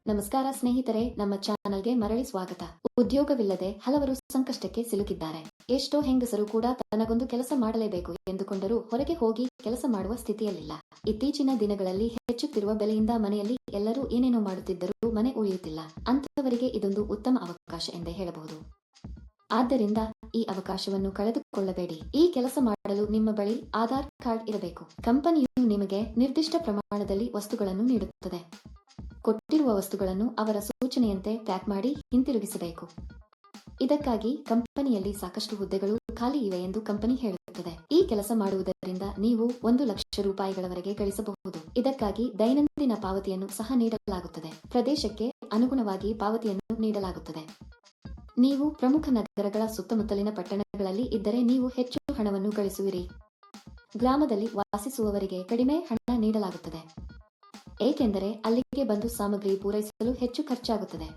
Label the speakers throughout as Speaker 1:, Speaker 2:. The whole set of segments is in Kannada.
Speaker 1: ನಮಸ್ಕಾರ ಸ್ನೇಹಿತರೆ, ನಮ್ಮ ಚಾನಲ್ಗೆ ಮರಳಿ ಸ್ವಾಗತ. ಉದ್ಯೋಗವಿಲ್ಲದೆ ಹಲವರು ಸಂಕಷ್ಟಕ್ಕೆ ಸಿಲುಕಿದ್ದಾರೆ. ಎಷ್ಟೋ ಹೆಂಗಸರು ಕೂಡ ತನಗೊಂದು ಕೆಲಸ ಮಾಡಲೇಬೇಕು ಎಂದುಕೊಂಡರೂ ಹೊರಗೆ ಹೋಗಿ ಕೆಲಸ ಮಾಡುವ ಸ್ಥಿತಿಯಲ್ಲಿಲ್ಲ. ಇತ್ತೀಚಿನ ದಿನಗಳಲ್ಲಿ ಹೆಚ್ಚುತ್ತಿರುವ ಬೆಲೆಯಿಂದ ಮನೆಯಲ್ಲಿ ಎಲ್ಲರೂ ಏನೇನೋ ಮಾಡುತ್ತಿದ್ದರೂ ಮನೆ ಉಳಿಯುತ್ತಿಲ್ಲ. ಅಂತಹವರಿಗೆ ಇದೊಂದು ಉತ್ತಮ ಅವಕಾಶ ಎಂದೇ ಹೇಳಬಹುದು. ಆದ್ದರಿಂದ ಈ ಅವಕಾಶವನ್ನು ಕಳೆದುಕೊಳ್ಳಬೇಡಿ. ಈ ಕೆಲಸ ಮಾಡಲು ನಿಮ್ಮ ಬಳಿ ಆಧಾರ್ ಕಾರ್ಡ್ ಇರಬೇಕು. ಕಂಪನಿಯು ನಿಮಗೆ ನಿರ್ದಿಷ್ಟ ಪ್ರಮಾಣದಲ್ಲಿ ವಸ್ತುಗಳನ್ನು ನೀಡುತ್ತದೆ. ಕೊಟ್ಟಿರುವ ವಸ್ತುಗಳನ್ನು ಅವರ ಸೂಚನೆಯಂತೆ ಪ್ಯಾಕ್ ಮಾಡಿ ಹಿಂತಿರುಗಿಸಬೇಕು. ಇದಕ್ಕಾಗಿ ಕಂಪನಿಯಲ್ಲಿ ಸಾಕಷ್ಟು ಹುದ್ದೆಗಳು ಖಾಲಿ ಇವೆ ಎಂದು ಕಂಪನಿ ಹೇಳುತ್ತದೆ. ಈ ಕೆಲಸ ಮಾಡುವುದರಿಂದ ನೀವು 1,00,000 ರೂಪಾಯಿಗಳವರೆಗೆ ಗಳಿಸಬಹುದು. ಇದಕ್ಕಾಗಿ ದೈನಂದಿನ ಪಾವತಿಯನ್ನು ಸಹ ನೀಡಲಾಗುತ್ತದೆ. ಪ್ರದೇಶಕ್ಕೆ ಅನುಗುಣವಾಗಿ ಪಾವತಿಯನ್ನು ನೀಡಲಾಗುತ್ತದೆ. ನೀವು ಪ್ರಮುಖ ನಗರಗಳ ಸುತ್ತಮುತ್ತಲಿನ ಪಟ್ಟಣಗಳಲ್ಲಿ ಇದ್ದರೆ ನೀವು ಹೆಚ್ಚು ಹಣವನ್ನು ಗಳಿಸುವಿರಿ. ಗ್ರಾಮದಲ್ಲಿ ವಾಸಿಸುವವರಿಗೆ ಕಡಿಮೆ ಹಣ ನೀಡಲಾಗುತ್ತದೆ. ಏಕೆಂದರೆ ಅಲ್ಲಿಗೆ ಬಂದು ಸಾಮಗ್ರಿ ಪೂರೈಸಲು ಹೆಚ್ಚು ಖರ್ಚಾಗುತ್ತದೆ.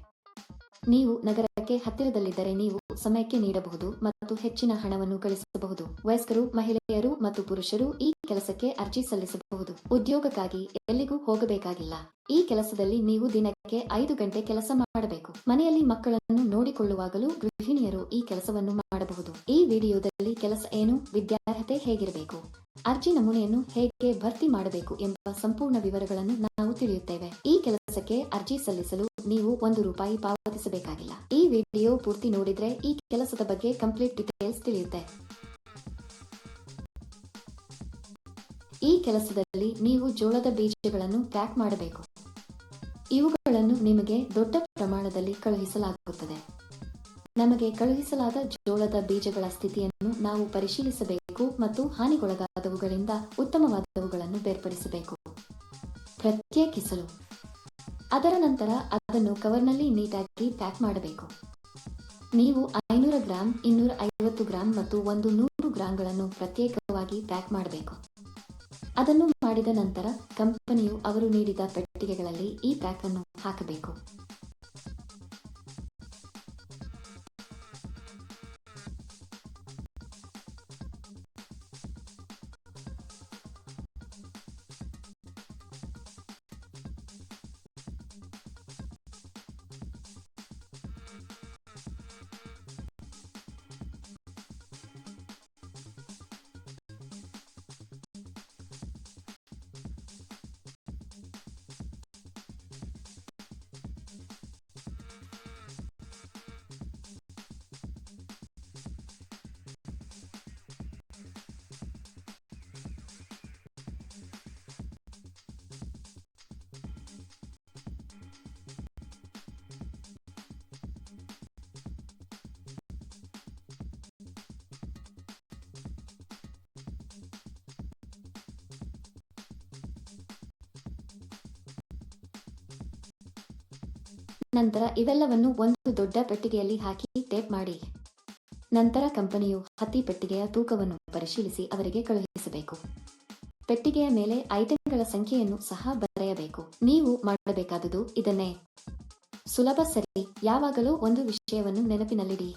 Speaker 1: ನೀವು ನಗರಕ್ಕೆ ಹತ್ತಿರದಲ್ಲಿದ್ದರೆ ನೀವು ಸಮಯಕ್ಕೆ ನೀಡಬಹುದು ಮತ್ತು ಹೆಚ್ಚಿನ ಹಣವನ್ನು ಗಳಿಸಬಹುದು. ವಯಸ್ಕರು, ಮಹಿಳೆಯರು ಮತ್ತು ಪುರುಷರು ಈ ಕೆಲಸಕ್ಕೆ ಅರ್ಜಿ ಸಲ್ಲಿಸಬಹುದು. ಉದ್ಯೋಗಕ್ಕಾಗಿ ಎಲ್ಲಿಗೂ ಹೋಗಬೇಕಾಗಿಲ್ಲ. ಈ ಕೆಲಸದಲ್ಲಿ ನೀವು ದಿನಕ್ಕೆ 5 ಗಂಟೆ ಕೆಲಸ ಮಾಡಬೇಕು. ಮನೆಯಲ್ಲಿ ಮಕ್ಕಳನ್ನು ನೋಡಿಕೊಳ್ಳುವಾಗಲೂ ಗೃಹಿಣಿಯರು ಈ ಕೆಲಸವನ್ನು ಮಾಡಬಹುದು. ಈ ವಿಡಿಯೋದಲ್ಲಿ ಕೆಲಸ ಏನು, ವಿದ್ಯಾರ್ಹತೆ ಹೇಗಿರಬೇಕು, ಅರ್ಜಿ ನಮೂನೆಯನ್ನು ಹೇಗೆ ಭರ್ತಿ ಮಾಡಬೇಕು ಎಂಬ ಸಂಪೂರ್ಣ ವಿವರಗಳನ್ನು ನಾವು ತಿಳಿಯುತ್ತೇವೆ. ಈ ಕೆಲಸಕ್ಕೆ ಅರ್ಜಿ ಸಲ್ಲಿಸಲು ನೀವು 1 ರೂಪಾಯಿ ಪಾವತಿಸಬೇಕಾಗಿಲ್ಲ. ಈ ವಿಡಿಯೋ ಪೂರ್ತಿ ನೋಡಿದ್ರೆ ಈ ಕೆಲಸದ ಬಗ್ಗೆ ಕಂಪ್ಲೀಟ್ ಡೀಟೇಲ್ಸ್ ತಿಳಿಯುತ್ತೆ. ಈ ಕೆಲಸದಲ್ಲಿ ನೀವು ಜೋಳದ ಬೀಜಗಳನ್ನು ಪ್ಯಾಕ್ ಮಾಡಬೇಕು. ಇವುಗಳನ್ನು ನಿಮಗೆ ದೊಡ್ಡ ಪ್ರಮಾಣದಲ್ಲಿ ಕಳುಹಿಸಲಾಗುತ್ತದೆ. ನಮಗೆ ಕಳುಹಿಸಲಾದ ಜೋಳದ ಬೀಜಗಳ ಸ್ಥಿತಿಯನ್ನು ನಾವು ಪರಿಶೀಲಿಸಬೇಕು ಮತ್ತು ಹಾನಿಗೊಳಗಾದವುಗಳಿಂದ ಉತ್ತಮವಾದವುಗಳನ್ನು ಬೇರ್ಪಡಿಸಬೇಕು. ಪ್ರತ್ಯೇಕಿಸಲು ಅದರ ನಂತರ ಅದನ್ನು ಕವರ್ನಲ್ಲಿ ನೀಟಾಗಿ ಪ್ಯಾಕ್ ಮಾಡಬೇಕು. ನೀವು 500 ಗ್ರಾಂ, 250 ಗ್ರಾಂ ಮತ್ತು 100 ಗ್ರಾಂಗಳನ್ನು ಪ್ರತ್ಯೇಕವಾಗಿ ಪ್ಯಾಕ್ ಮಾಡಬೇಕು. ಅದನ್ನು ಮಾಡಿದ ನಂತರ ಕಂಪನಿಯು ಅವರು ನೀಡಿದ ಪೆಟ್ಟಿಗೆಗಳಲ್ಲಿ ಈ ಪ್ಯಾಕ್ ಅನ್ನು ಹಾಕಬೇಕು. ನಂತರ ಇವೆಲ್ಲವನ್ನು ಒಂದು ದೊಡ್ಡ ಪೆಟ್ಟಿಗೆಯಲ್ಲಿ ಹಾಕಿ ಟೇಪ್ ಮಾಡಿ. ನಂತರ ಕಂಪನಿಯು ಹತ್ತಿ ಪೆಟ್ಟಿಗೆಯ ತೂಕವನ್ನು ಪರಿಶೀಲಿಸಿ ಅವರಿಗೆ ಕಳುಹಿಸಬೇಕು. ಪೆಟ್ಟಿಗೆಯ ಮೇಲೆ ಐಟಂಗಳ ಸಂಖ್ಯೆಯನ್ನು ಸಹ ಬರೆಯಬೇಕು. ನೀವು ಮಾಡಬೇಕಾದುದು ಇದನ್ನೇ. ಸುಲಭ, ಸರಿ. ಯಾವಾಗಲೂ ಒಂದು ವಿಷಯವನ್ನು ನೆನಪಿನಲ್ಲಿಡಿ.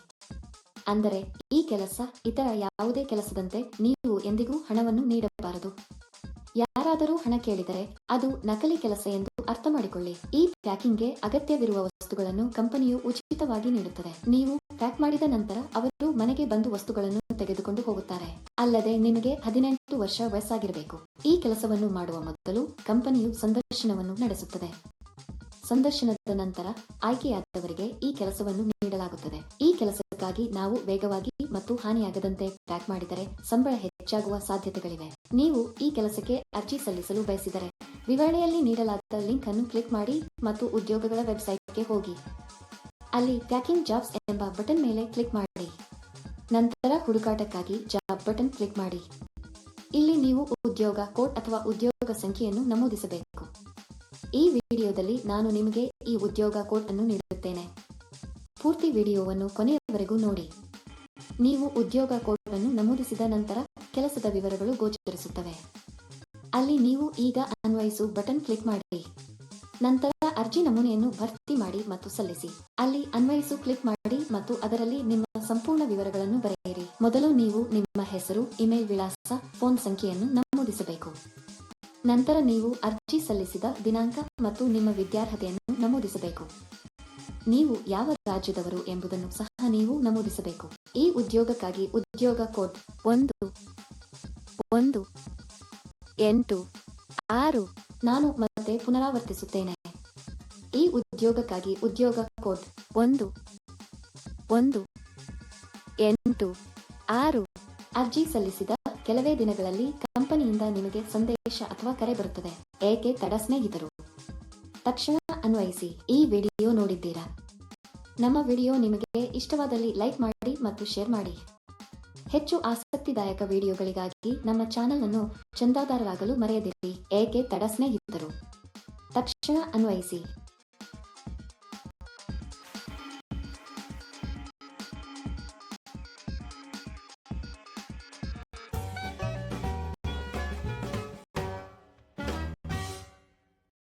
Speaker 1: ಅಂದರೆ ಈ ಕೆಲಸ ಇತರ ಯಾವುದೇ ಕೆಲಸದಂತೆ ನೀವು ಎಂದಿಗೂ ಹಣವನ್ನು ನೀಡಬಾರದು. ಯಾರಾದರೂ ಹಣ ಕೇಳಿದರೆ ಅದು ನಕಲಿ ಕೆಲಸ ಎಂದು ಅರ್ಥ ಮಾಡಿಕೊಳ್ಳಿ. ಈ ಪ್ಯಾಕಿಂಗ್ಗೆ ಅಗತ್ಯವಿರುವ ವಸ್ತುಗಳನ್ನು ಕಂಪನಿಯು ಉಚಿತವಾಗಿ ನೀಡುತ್ತದೆ. ನೀವು ಪ್ಯಾಕ್ ಮಾಡಿದ ನಂತರ ಅವರು ಮನೆಗೆ ಬಂದು ವಸ್ತುಗಳನ್ನು ತೆಗೆದುಕೊಂಡು ಹೋಗುತ್ತಾರೆ. ಅಲ್ಲದೆ ನಿಮಗೆ 18 ವರ್ಷ ವಯಸ್ಸಾಗಿರಬೇಕು. ಈ ಕೆಲಸವನ್ನು ಮಾಡುವ ಮೊದಲು ಕಂಪನಿಯು ಸಂದರ್ಶನವನ್ನು ನಡೆಸುತ್ತದೆ. ಸಂದರ್ಶನದ ನಂತರ ಆಯ್ಕೆಯಾದವರಿಗೆ ಈ ಕೆಲಸವನ್ನು ನೀಡಲಾಗುತ್ತದೆ. ಈ ಕೆಲಸಕ್ಕಾಗಿ ನಾವು ವೇಗವಾಗಿ ಮತ್ತು ಹಾನಿಯಾಗದಂತೆ ಪ್ಯಾಕ್ ಮಾಡಿದರೆ ಸಂಬಳ ಹೆಚ್ಚಾಗುವ ಸಾಧ್ಯತೆಗಳಿವೆ. ನೀವು ಈ ಕೆಲಸಕ್ಕೆ ಅರ್ಜಿ ಸಲ್ಲಿಸಲು ಬಯಸಿದರೆ ವಿವರಣೆಯಲ್ಲಿ ನೀಡಲಾದ ಲಿಂಕ್ ಅನ್ನು ಕ್ಲಿಕ್ ಮಾಡಿ ಮತ್ತು ಉದ್ಯೋಗಗಳ ವೆಬ್ಸೈಟ್ಗೆ ಹೋಗಿ. ಅಲ್ಲಿ ಪ್ಯಾಕಿಂಗ್ ಜಾಬ್ಸ್ ಎಂಬ ಬಟನ್ ಮೇಲೆ ಕ್ಲಿಕ್ ಮಾಡಿ. ನಂತರ ಹುಡುಕಾಟಕ್ಕಾಗಿ ಜಾಬ್ ಬಟನ್ ಕ್ಲಿಕ್ ಮಾಡಿ. ಇಲ್ಲಿ ನೀವು ಉದ್ಯೋಗ ಕೋಡ್ ಅಥವಾ ಉದ್ಯೋಗ ಸಂಖ್ಯೆಯನ್ನು ನಮೂದಿಸಬೇಕು. ಈ ವಿಡಿಯೋದಲ್ಲಿ ನಾನು ನಿಮಗೆ ಈ ಉದ್ಯೋಗ ಕೋಡ್ ಅನ್ನು ನೀಡುತ್ತೇನೆ. ಪೂರ್ತಿ ವಿಡಿಯೋವನ್ನು ಕೊನೆಯವರೆಗೂ ನೋಡಿ. ನೀವು ಉದ್ಯೋಗ ಕೋಡ್ ಅನ್ನು ನಮೂದಿಸಿದ ನಂತರ ಕೆಲಸದ ವಿವರಗಳು ಗೋಚರಿಸುತ್ತವೆ. ಅಲ್ಲಿ ನೀವು ಈಗ ಅನ್ವಯಿಸು ಬಟನ್ ಕ್ಲಿಕ್ ಮಾಡಿ. ನಂತರ ಅರ್ಜಿ ನಮೂನೆಯನ್ನು ಭರ್ತಿ ಮಾಡಿ ಮತ್ತು ಸಲ್ಲಿಸಿ. ಅಲ್ಲಿ ಅನ್ವಯಿಸು ಕ್ಲಿಕ್ ಮಾಡಿ ಮತ್ತು ಅದರಲ್ಲಿ ನಿಮ್ಮ ಸಂಪೂರ್ಣ ವಿವರಗಳನ್ನು ಬರೆಯಿರಿ. ಮೊದಲು ನೀವು ನಿಮ್ಮ ಹೆಸರು, ಇಮೇಲ್ ವಿಳಾಸ, ಫೋನ್ ಸಂಖ್ಯೆಯನ್ನು ನಮೂದಿಸಬೇಕು. ನಂತರ ನೀವು ಅರ್ಜಿ ಸಲ್ಲಿಸಿದ ದಿನಾಂಕ ಮತ್ತು ನಿಮ್ಮ ವಿದ್ಯಾರ್ಹತೆಯನ್ನು ನಮೂದಿಸಬೇಕು. ನೀವು ಯಾವ ರಾಜ್ಯದವರು ಎಂಬುದನ್ನು ಸಹ ನೀವು ನಮೂದಿಸಬೇಕು. ಈ ಉದ್ಯೋಗಕ್ಕಾಗಿ ಉದ್ಯೋಗ ಕೋಡ್ 1186. ನಾನು ಮತ್ತೆ ಪುನರಾವರ್ತಿಸುತ್ತೇನೆ. ಈ ಉದ್ಯೋಗಕ್ಕಾಗಿ ಉದ್ಯೋಗ ಕೋಡ್ 1186. ಅರ್ಜಿ ಸಲ್ಲಿಸಿದ ಕೆಲವೇ ದಿನಗಳಲ್ಲಿ ಕಂಪನಿಯಿಂದ ನಿಮಗೆ ಸಂದೇಶ ಅಥವಾ ಕರೆ ಬರುತ್ತದೆ. ಏಕೆ ತಡ ಸ್ನೇಹಿತರು? ತಕ್ಷಣ ಅನ್ವಯಿಸಿ. ಈ ವಿಡಿಯೋ ನೋಡಿದ್ದೀರಾ? ನಮ್ಮ ವಿಡಿಯೋ ನಿಮಗೆ ಇಷ್ಟವಾದಲ್ಲಿ ಲೈಕ್ ಮಾಡಿ ಮತ್ತು ಶೇರ್ ಮಾಡಿ. ಹೆಚ್ಚು ಆಸಕ್ತಿದಾಯಕ ವಿಡಿಯೋಗಳಿಗಾಗಿ ನಮ್ಮ ಚಾನೆಲ್ ಅನ್ನು ಚಂದಾದಾರರಾಗಲು ಮರೆಯದಿರಿ. ಏಕೆ ತಡ ಸ್ನೇಹಿತರು? ತಕ್ಷಣ ಅನ್ವಯಿಸಿ.